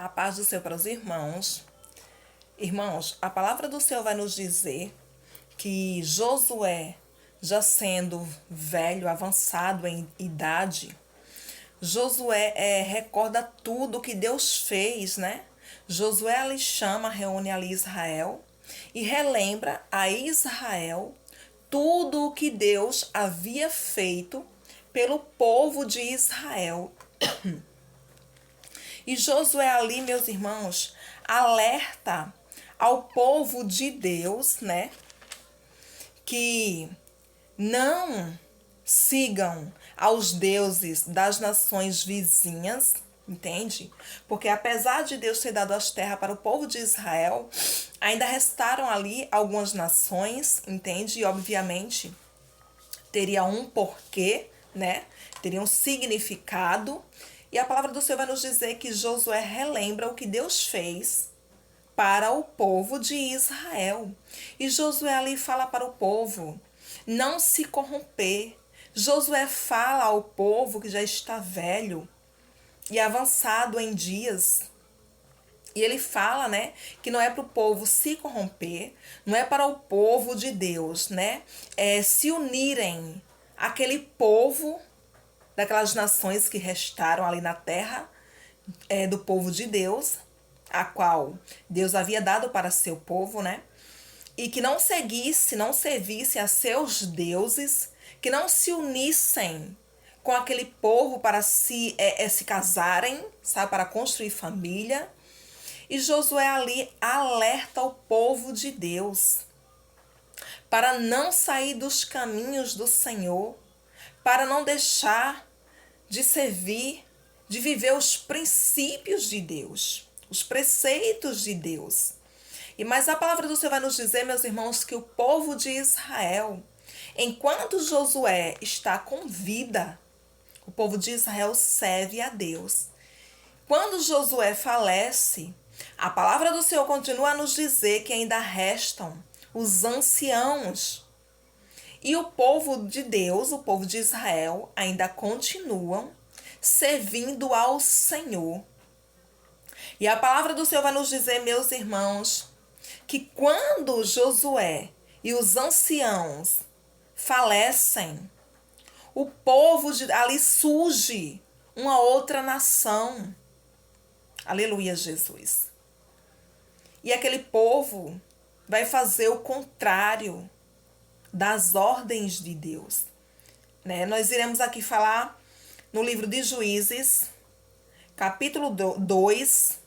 A paz do Senhor para os irmãos. Irmãos, a palavra do Senhor vai nos dizer que Josué, já sendo velho, avançado em idade, Josué recorda tudo que Deus fez, né? Josué ali chama, reúne ali Israel e relembra a Israel tudo o que Deus havia feito pelo povo de Israel. E Josué ali, meus irmãos, alerta ao povo de Deus, né? Que não sigam aos deuses das nações vizinhas, entende? Porque apesar de Deus ter dado as terras para o povo de Israel, ainda restaram ali algumas nações, entende? E obviamente teria um porquê, né? Teria um significado. E a palavra do Senhor vai nos dizer que Josué relembra o que Deus fez para o povo de Israel. E Josué ali fala para o povo não se corromper. Josué fala ao povo que já está velho e avançado em dias. E ele fala, né, que não é para o povo se corromper, não é para o povo de Deus, né, se unirem àquele povo daquelas nações que restaram ali na terra do povo de Deus, a qual Deus havia dado para seu povo, né? E que não seguisse, não servisse a seus deuses, que não se unissem com aquele povo para se casarem, sabe, para construir família. E Josué ali alerta o povo de Deus para não sair dos caminhos do Senhor, para não deixar de servir, de viver os princípios de Deus, os preceitos de Deus. E mais a palavra do Senhor vai nos dizer, meus irmãos, que o povo de Israel, enquanto Josué está com vida, o povo de Israel serve a Deus. Quando Josué falece, a palavra do Senhor continua a nos dizer que ainda restam os anciãos. E o povo de Deus, o povo de Israel, ainda continuam servindo ao Senhor. E a palavra do Senhor vai nos dizer, meus irmãos, que quando Josué e os anciãos falecem, o povo ali surge uma outra nação. Aleluia, Jesus. E aquele povo vai fazer o contrário das ordens de Deus, né? Nós iremos aqui falar no livro de Juízes, capítulo 2,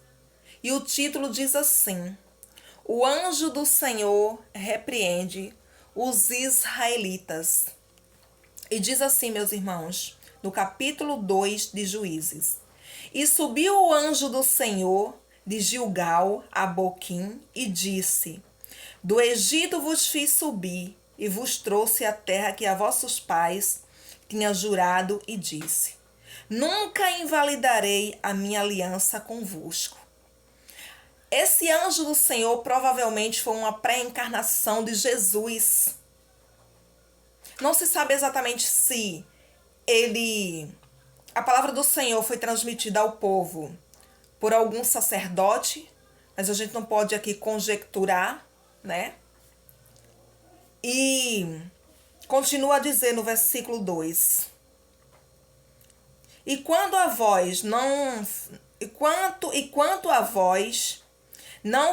e o título diz assim: O anjo do Senhor repreende os israelitas. E diz assim, meus irmãos, no capítulo 2 de Juízes: E subiu o anjo do Senhor de Gilgal a Boquim e disse: Do Egito vos fiz subir e vos trouxe a terra que a vossos pais tinha jurado, e disse: Nunca invalidarei a minha aliança convosco. Esse anjo do Senhor provavelmente foi uma pré-encarnação de Jesus. Não se sabe exatamente se a palavra do Senhor foi transmitida ao povo por algum sacerdote, mas a gente não pode aqui conjecturar, né? E continua a dizer no versículo 2: E quanto a vós não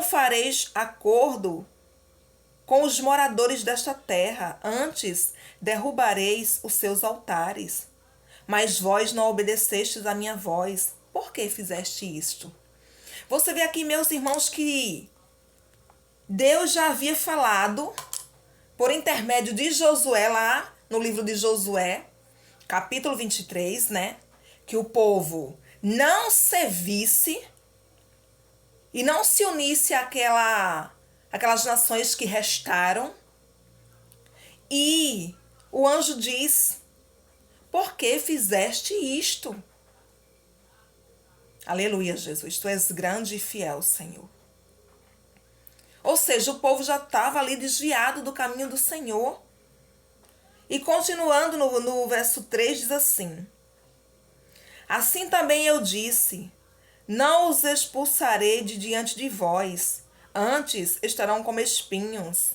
fareis acordo com os moradores desta terra, antes derrubareis os seus altares. Mas vós não obedecestes a minha voz. Por que fizeste isto? Você vê aqui, meus irmãos, que Deus já havia falado por intermédio de Josué, lá no livro de Josué, capítulo 23, né? Que o povo não servisse e não se unisse àquelas nações que restaram. E o anjo diz: Por que fizeste isto? Aleluia, Jesus. Tu és grande e fiel, Senhor. Ou seja, o povo já estava ali desviado do caminho do Senhor. E continuando no verso 3, diz assim: Assim também eu disse: Não os expulsarei de diante de vós, antes estarão como espinhos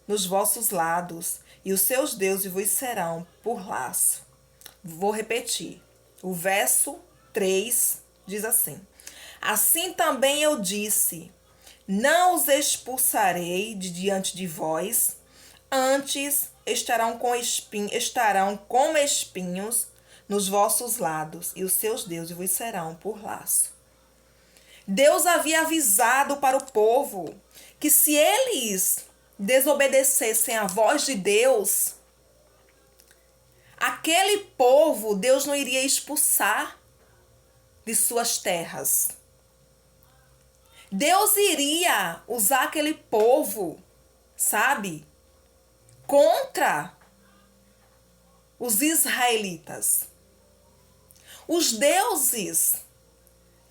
nos vossos lados, e os seus deuses vos serão por laço. Vou repetir. O verso 3 diz assim: Assim também eu disse: Não os expulsarei de diante de vós, antes estarão como espinhos nos vossos lados, e os seus deuses vos serão por laço. Deus havia avisado para o povo que se eles desobedecessem à voz de Deus, aquele povo Deus não iria expulsar de suas terras. Deus iria usar aquele povo, sabe, contra os israelitas. Os deuses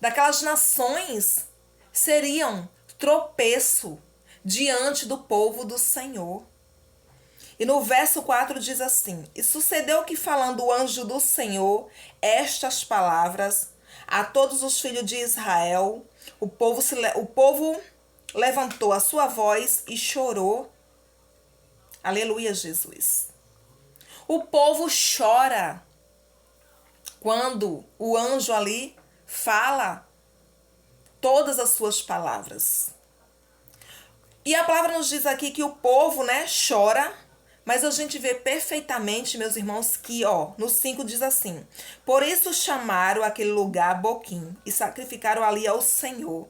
daquelas nações seriam tropeço diante do povo do Senhor. E no verso 4 diz assim: E sucedeu que, falando o anjo do Senhor estas palavras a todos os filhos de Israel, o povo levantou a sua voz e chorou. Aleluia, Jesus. O povo chora quando o anjo ali fala todas as suas palavras. E a palavra nos diz aqui que o povo, chora, mas a gente vê perfeitamente, meus irmãos, que, no 5 diz assim: Por isso chamaram aquele lugar Boquim e sacrificaram ali ao Senhor.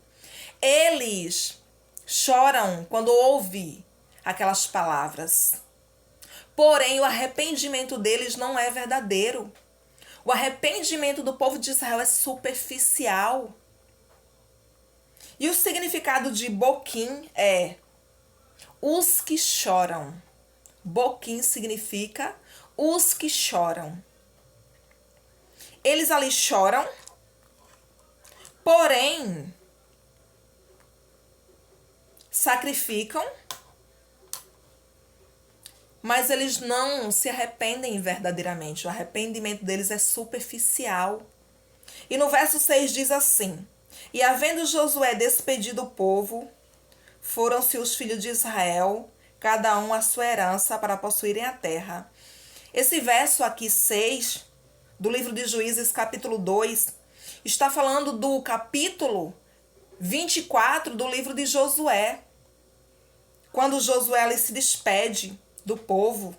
Eles choram quando ouvem aquelas palavras. Porém, o arrependimento deles não é verdadeiro. O arrependimento do povo de Israel é superficial. E o significado de Boquim é os que choram. Boquim significa os que choram. Eles ali choram, porém sacrificam, mas eles não se arrependem verdadeiramente. O arrependimento deles é superficial. E no verso 6 diz assim: E havendo Josué despedido o povo, foram-se os filhos de Israel, cada um a sua herança, para possuírem a terra. Esse verso aqui, 6, do livro de Juízes, capítulo 2, está falando do capítulo 24 do livro de Josué. Quando Josué ali se despede do povo.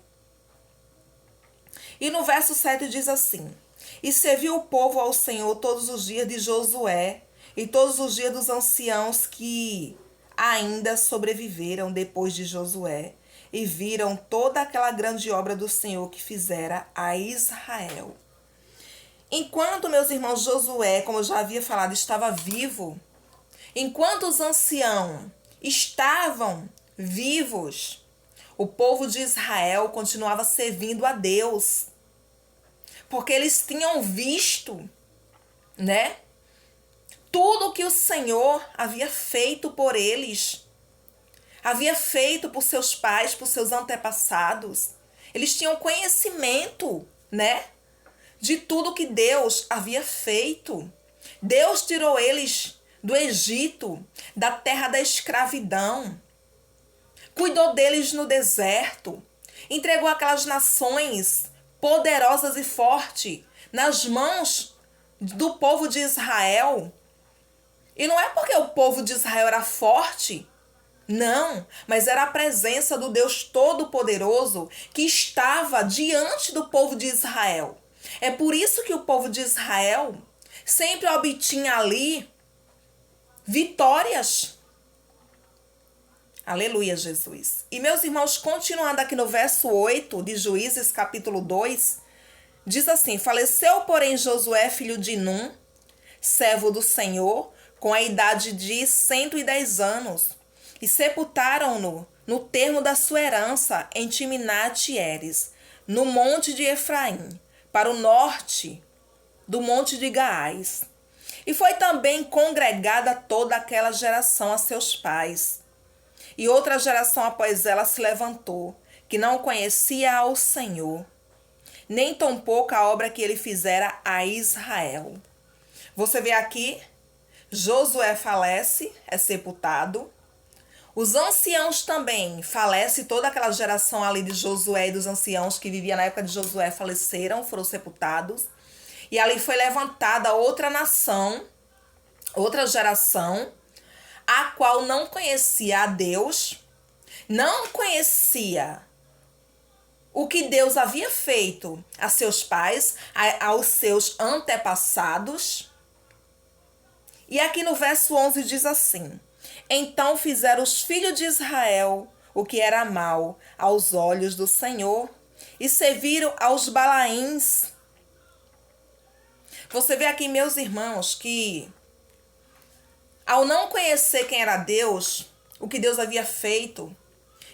E no verso 7 diz assim: E serviu o povo ao Senhor todos os dias de Josué e todos os dias dos anciãos que ainda sobreviveram depois de Josué, e viram toda aquela grande obra do Senhor que fizera a Israel. Enquanto, meus irmãos, Josué, como eu já havia falado, estava vivo, enquanto os anciãos estavam vivos, o povo de Israel continuava servindo a Deus, porque eles tinham visto, tudo que o Senhor havia feito por eles, havia feito por seus pais, por seus antepassados. Eles tinham conhecimento, de tudo que Deus havia feito. Deus tirou eles do Egito, da terra da escravidão. Cuidou deles no deserto. Entregou aquelas nações poderosas e fortes nas mãos do povo de Israel. E não é porque o povo de Israel era forte, não, mas era a presença do Deus Todo-Poderoso que estava diante do povo de Israel. É por isso que o povo de Israel sempre obtinha ali vitórias. Aleluia, Jesus. E meus irmãos, continuando aqui no verso 8 de Juízes, capítulo 2, diz assim: Faleceu, porém, Josué, filho de Num, servo do Senhor, com a idade de 110 anos, e sepultaram-no no termo da sua herança em Timnat-Heres, no monte de Efraim, para o norte do monte de Gaás. E foi também congregada toda aquela geração a seus pais. E outra geração após ela se levantou, que não conhecia ao Senhor, nem tampouco a obra que ele fizera a Israel. Você vê aqui Josué falece, é sepultado. Os anciãos também falecem, toda aquela geração ali de Josué e dos anciãos que vivia na época de Josué faleceram, foram sepultados. E ali foi levantada outra nação, outra geração, a qual não conhecia a Deus, não conhecia o que Deus havia feito a seus pais, aos seus antepassados. E aqui no verso 11 diz assim: então fizeram os filhos de Israel o que era mal aos olhos do Senhor e serviram aos Balaíns. Você vê aqui, meus irmãos, que ao não conhecer quem era Deus, o que Deus havia feito,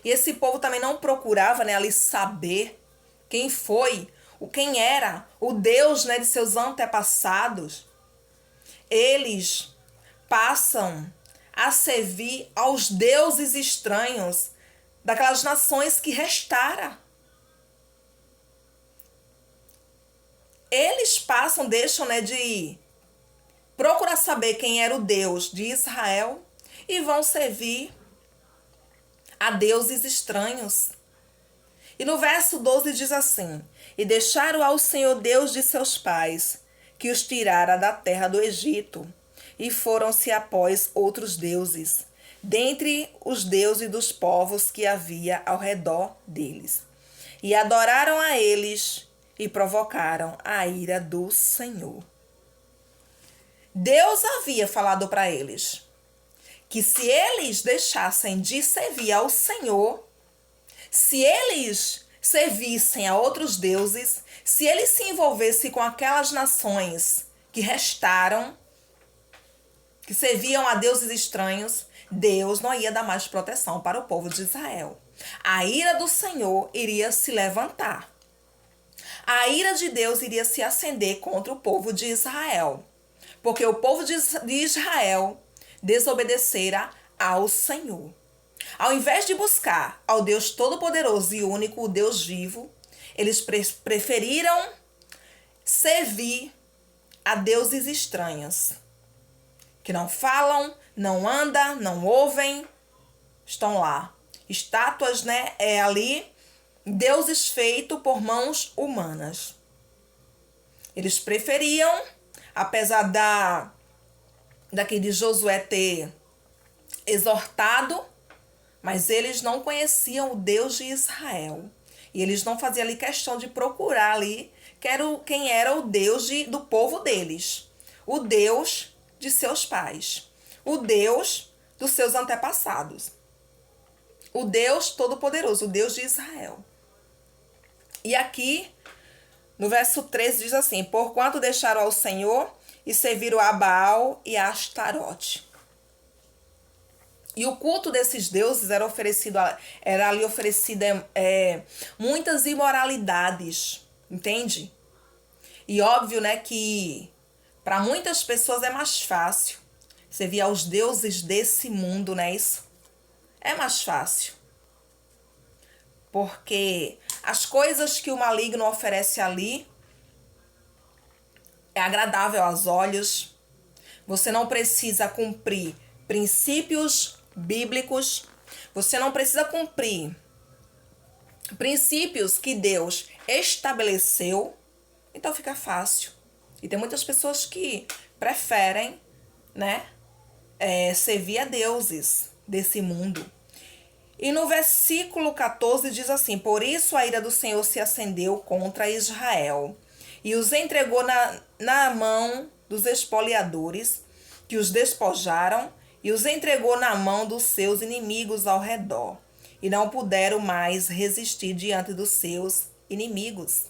e esse povo também não procurava, né, ali saber quem foi, quem era o Deus, né, de seus antepassados, eles passam a servir aos deuses estranhos daquelas nações que restaram. Eles passam, deixam, né, de procurar saber quem era o Deus de Israel e vão servir a deuses estranhos. E no verso 12 diz assim: e deixaram ao Senhor Deus de seus pais, que os tirara da terra do Egito, e foram-se após outros deuses, dentre os deuses dos povos que havia ao redor deles. E adoraram a eles e provocaram a ira do Senhor. Deus havia falado para eles que se eles deixassem de servir ao Senhor, se eles servissem a outros deuses, se eles se envolvessem com aquelas nações que restaram, que serviam a deuses estranhos, Deus não ia dar mais proteção para o povo de Israel. A ira do Senhor iria se levantar. A ira de Deus iria se acender contra o povo de Israel, porque o povo de Israel desobedecera ao Senhor. Ao invés de buscar ao Deus Todo-Poderoso e único, o Deus vivo, eles preferiram servir a deuses estranhos, que não falam, não andam, não ouvem, estão lá. Estátuas, né, ali, deuses feitos por mãos humanas. Eles preferiam, apesar daqui de Josué ter exortado, mas eles não conheciam o Deus de Israel. E eles não faziam ali questão de procurar ali quem era o Deus do povo deles. O Deus de seus pais. O Deus dos seus antepassados. O Deus Todo-Poderoso, o Deus de Israel. E aqui, no verso 13, diz assim: porquanto deixaram ao Senhor e serviram a Baal e a Astarote. E o culto desses deuses era ali oferecido muitas imoralidades, entende? E óbvio, né, que para muitas pessoas é mais fácil servir aos deuses desse mundo, não é isso? É mais fácil. Porque as coisas que o maligno oferece ali é agradável aos olhos. Você não precisa cumprir princípios bíblicos. Você não precisa cumprir princípios que Deus estabeleceu. Então fica fácil. E tem muitas pessoas que preferem, né, servir a deuses desse mundo. E no versículo 14 diz assim: por isso a ira do Senhor se acendeu contra Israel e os entregou na mão dos espoliadores, que os despojaram, e os entregou na mão dos seus inimigos ao redor, e não puderam mais resistir diante dos seus inimigos.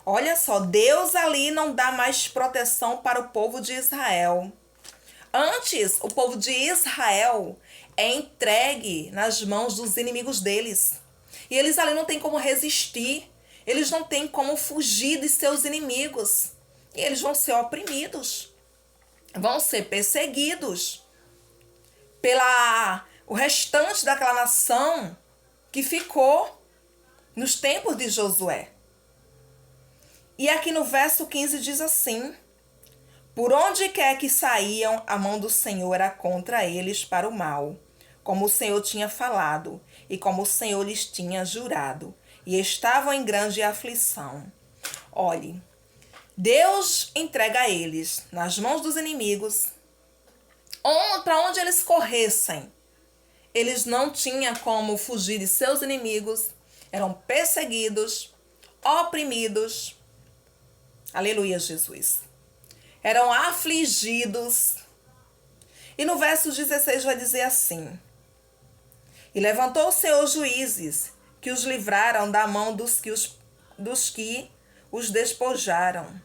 Olha só, Deus ali não dá mais proteção para o povo de Israel. Antes, o povo de Israel é entregue nas mãos dos inimigos deles. E eles ali não têm como resistir. Eles não têm como fugir de seus inimigos. E eles vão ser oprimidos. Vão ser perseguidos o restante daquela nação que ficou nos tempos de Josué. E aqui no verso 15 diz assim: Por onde quer que saíam, a mão do Senhor era contra eles para o mal, como o Senhor tinha falado e como o Senhor lhes tinha jurado, e estavam em grande aflição. Olhe, Deus entrega a eles nas mãos dos inimigos, para onde eles corressem. Eles não tinham como fugir de seus inimigos, eram perseguidos, oprimidos. Aleluia, Jesus. Eram afligidos. E no verso 16 vai dizer assim: E levantou o Senhor juízes, que os livraram da mão dos que os despojaram.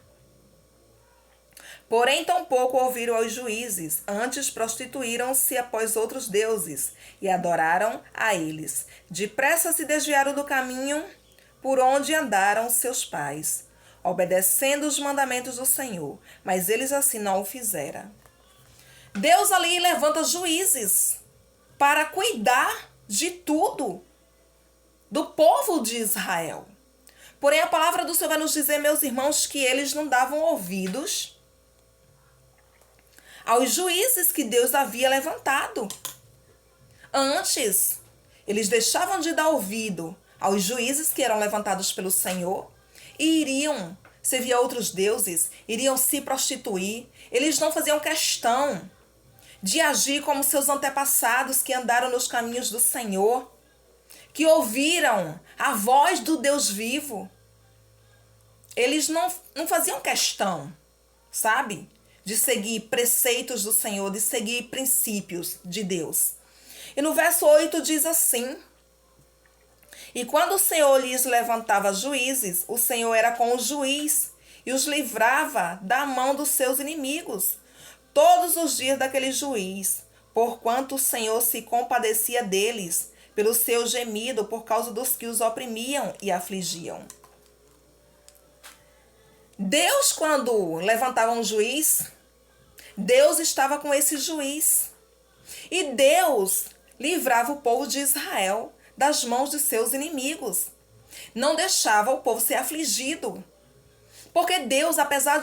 Porém, tampouco ouviram aos juízes, antes prostituíram-se após outros deuses, e adoraram a eles. Depressa se desviaram do caminho por onde andaram seus pais, obedecendo os mandamentos do Senhor, mas eles assim não o fizeram. Deus ali levanta juízes para cuidar de tudo, do povo de Israel. Porém, a palavra do Senhor vai nos dizer, meus irmãos, que eles não davam ouvidos aos juízes que Deus havia levantado. Antes, eles deixavam de dar ouvido aos juízes que eram levantados pelo Senhor e iriam servir a outros deuses, iriam se prostituir. Eles não faziam questão de agir como seus antepassados que andaram nos caminhos do Senhor, que ouviram a voz do Deus vivo. Eles não faziam questão, sabe? De seguir preceitos do Senhor, de seguir princípios de Deus. E no verso 8 diz assim: E quando o Senhor lhes levantava juízes, o Senhor era com o juiz e os livrava da mão dos seus inimigos todos os dias daquele juiz, porquanto o Senhor se compadecia deles pelo seu gemido por causa dos que os oprimiam e afligiam. Deus, quando levantava um juiz, Deus estava com esse juiz. E Deus livrava o povo de Israel das mãos de seus inimigos. Não deixava o povo ser afligido. Porque Deus, apesar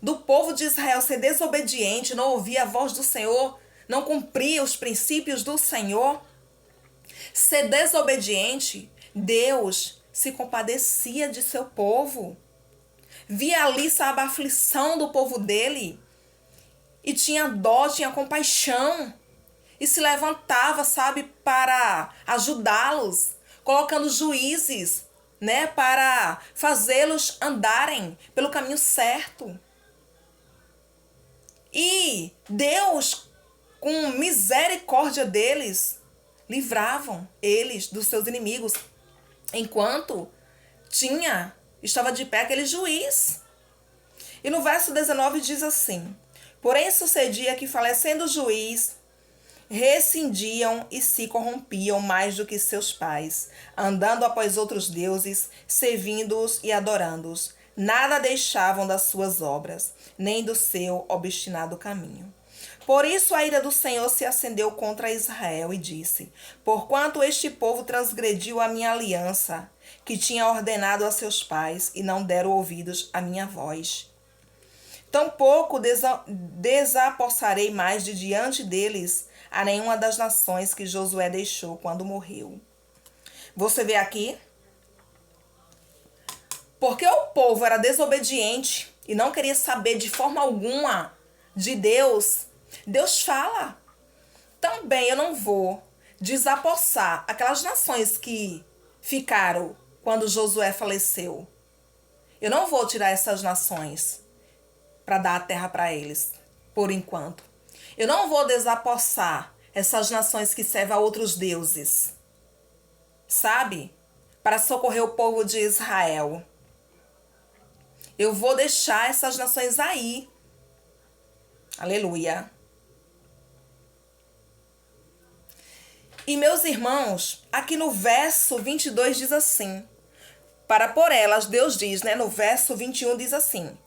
do povo de Israel ser desobediente, não ouvir a voz do Senhor, não cumprir os princípios do Senhor, ser desobediente, Deus se compadecia de seu povo. Via ali, sabe, a aflição do povo dele. E tinha dó, tinha compaixão. E se levantava, sabe, para ajudá-los, colocando juízes, né, para fazê-los andarem pelo caminho certo. E Deus, com misericórdia deles, livravam eles dos seus inimigos, enquanto estava de pé aquele juiz. E no verso 19 diz assim: Porém sucedia que, falecendo o juiz, rescindiam e se corrompiam mais do que seus pais, andando após outros deuses, servindo-os e adorando-os. Nada deixavam das suas obras, nem do seu obstinado caminho. Por isso a ira do Senhor se acendeu contra Israel e disse: Porquanto este povo transgrediu a minha aliança, que tinha ordenado a seus pais, e não deram ouvidos à minha voz, tampouco desapossarei mais de diante deles a nenhuma das nações que Josué deixou quando morreu. Você vê aqui? Porque o povo era desobediente e não queria saber de forma alguma de Deus, Deus fala: também eu não vou desapossar aquelas nações que ficaram quando Josué faleceu. Eu não vou tirar essas nações para dar a terra para eles, por enquanto. Eu não vou desapossar essas nações que servem a outros deuses, sabe? Para socorrer o povo de Israel. Eu vou deixar essas nações aí. Aleluia. E meus irmãos, aqui no verso 22 diz assim: para por elas, Deus diz, né? No verso 21 diz assim: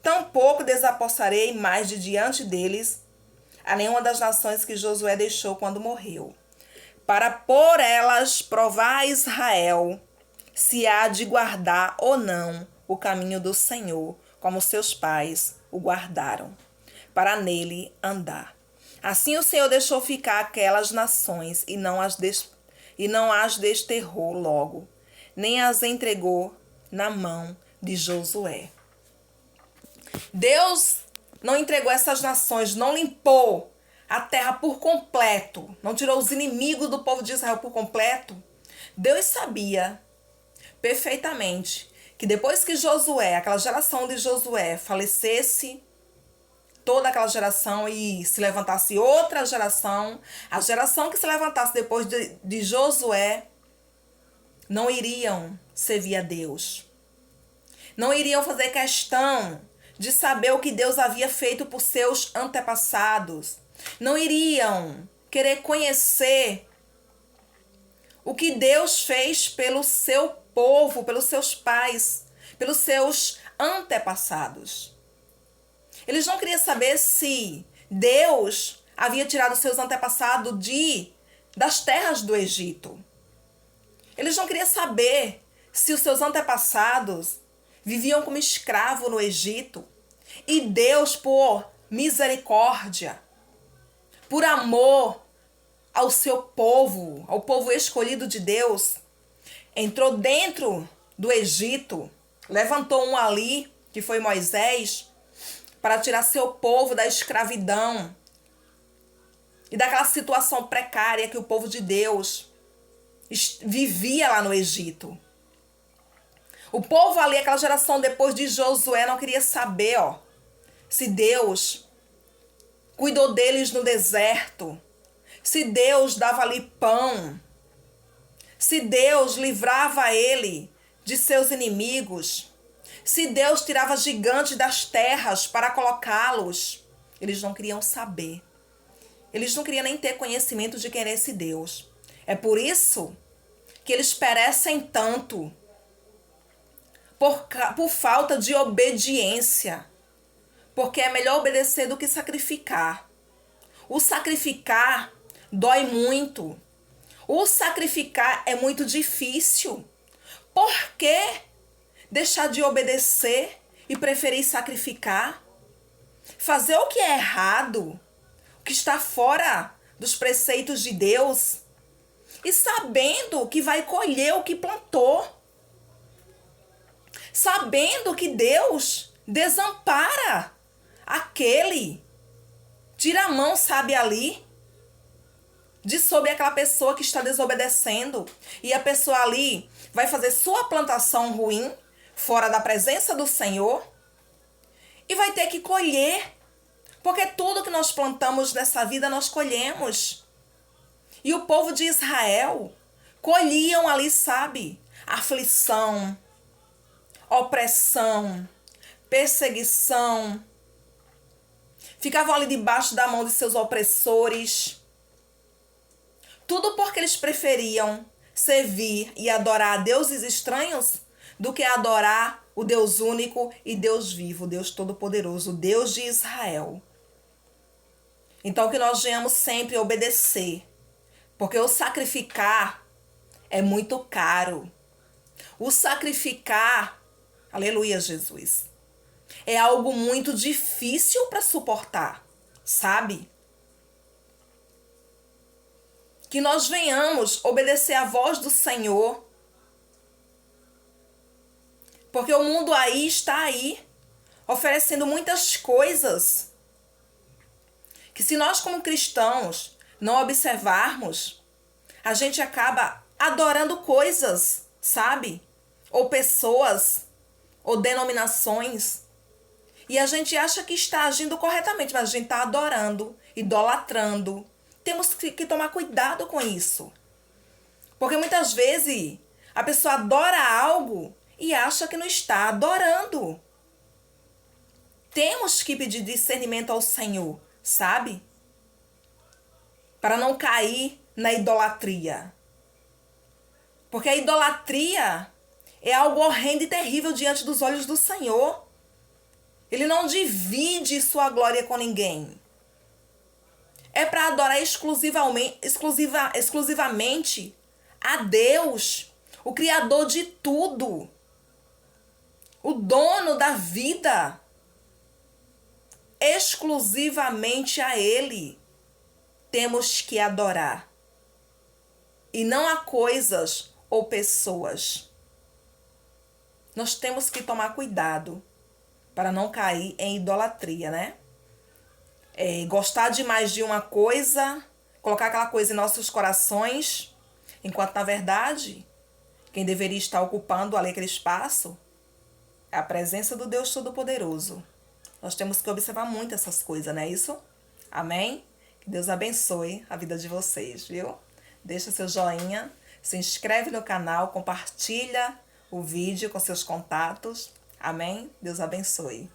tampouco desapossarei mais de diante deles a nenhuma das nações que Josué deixou quando morreu, para por elas provar a Israel se há de guardar ou não o caminho do Senhor, como seus pais o guardaram, para nele andar. Assim o Senhor deixou ficar aquelas nações e não as desterrou logo, nem as entregou na mão de Josué. Deus não entregou essas nações, não limpou a terra por completo, não tirou os inimigos do povo de Israel por completo. Deus sabia perfeitamente que depois que Josué, aquela geração de Josué, falecesse, toda aquela geração, e se levantasse outra geração, a geração que se levantasse depois de Josué, não iriam servir a Deus. Não iriam fazer questão de saber o que Deus havia feito por seus antepassados. Não iriam querer conhecer o que Deus fez pelo seu povo, pelos seus pais, pelos seus antepassados. Eles não queriam saber se Deus havia tirado seus antepassados das terras do Egito. Eles não queriam saber se os seus antepassados viviam como escravos no Egito. E Deus, por misericórdia, por amor ao seu povo, ao povo escolhido de Deus, entrou dentro do Egito, levantou um ali, que foi Moisés, para tirar seu povo da escravidão e daquela situação precária que o povo de Deus vivia lá no Egito. O povo ali, aquela geração depois de Josué, não queria saber, se Deus cuidou deles no deserto, se Deus dava ali pão, se Deus livrava ele de seus inimigos, se Deus tirava gigantes das terras para colocá-los. Eles não queriam saber. Eles não queriam nem ter conhecimento de quem era esse Deus. É por isso que eles perecem tanto, por falta de obediência. Porque é melhor obedecer do que sacrificar. O sacrificar dói muito. O sacrificar é muito difícil. Por que deixar de obedecer e preferir sacrificar? Fazer o que é errado, o que está fora dos preceitos de Deus, e sabendo que vai colher o que plantou. Sabendo que Deus desampara aquele, tira a mão, sabe, ali, de sobre aquela pessoa que está desobedecendo. E a pessoa ali vai fazer sua plantação ruim, fora da presença do Senhor, e vai ter que colher. Porque tudo que nós plantamos nessa vida, nós colhemos. E o povo de Israel colhiam ali, sabe, aflição, opressão, perseguição. Ficavam ali debaixo da mão de seus opressores. Tudo porque eles preferiam servir e adorar a deuses estranhos do que adorar o Deus único e Deus vivo, Deus todo-poderoso, Deus de Israel. Então que nós venhamos sempre obedecer, porque o sacrificar é muito caro. O sacrificar, aleluia, Jesus, é algo muito difícil para suportar, sabe? Que nós venhamos obedecer à voz do Senhor, porque o mundo aí está aí, oferecendo muitas coisas, que se nós como cristãos não observarmos, a gente acaba adorando coisas, sabe? Ou pessoas, ou denominações, e a gente acha que está agindo corretamente, mas a gente está adorando, idolatrando. Temos que tomar cuidado com isso. Porque muitas vezes a pessoa adora algo e acha que não está adorando. Temos que pedir discernimento ao Senhor, sabe? Para não cair na idolatria. Porque a idolatria é algo horrendo e terrível diante dos olhos do Senhor. Ele não divide sua glória com ninguém. É para adorar exclusivamente a Deus, o Criador de tudo, o dono da vida. exclusivamente a Ele temos que adorar, e não a coisas ou pessoas. Nós temos que tomar cuidado para não cair em idolatria, né? Gostar demais de uma coisa, colocar aquela coisa em nossos corações, enquanto na verdade quem deveria estar ocupando ali aquele espaço é a presença do Deus Todo-Poderoso. Nós temos que observar muito essas coisas, não é isso? Amém? Que Deus abençoe a vida de vocês, viu? Deixa seu joinha, se inscreve no canal, compartilha o vídeo com seus contatos. Amém? Deus abençoe.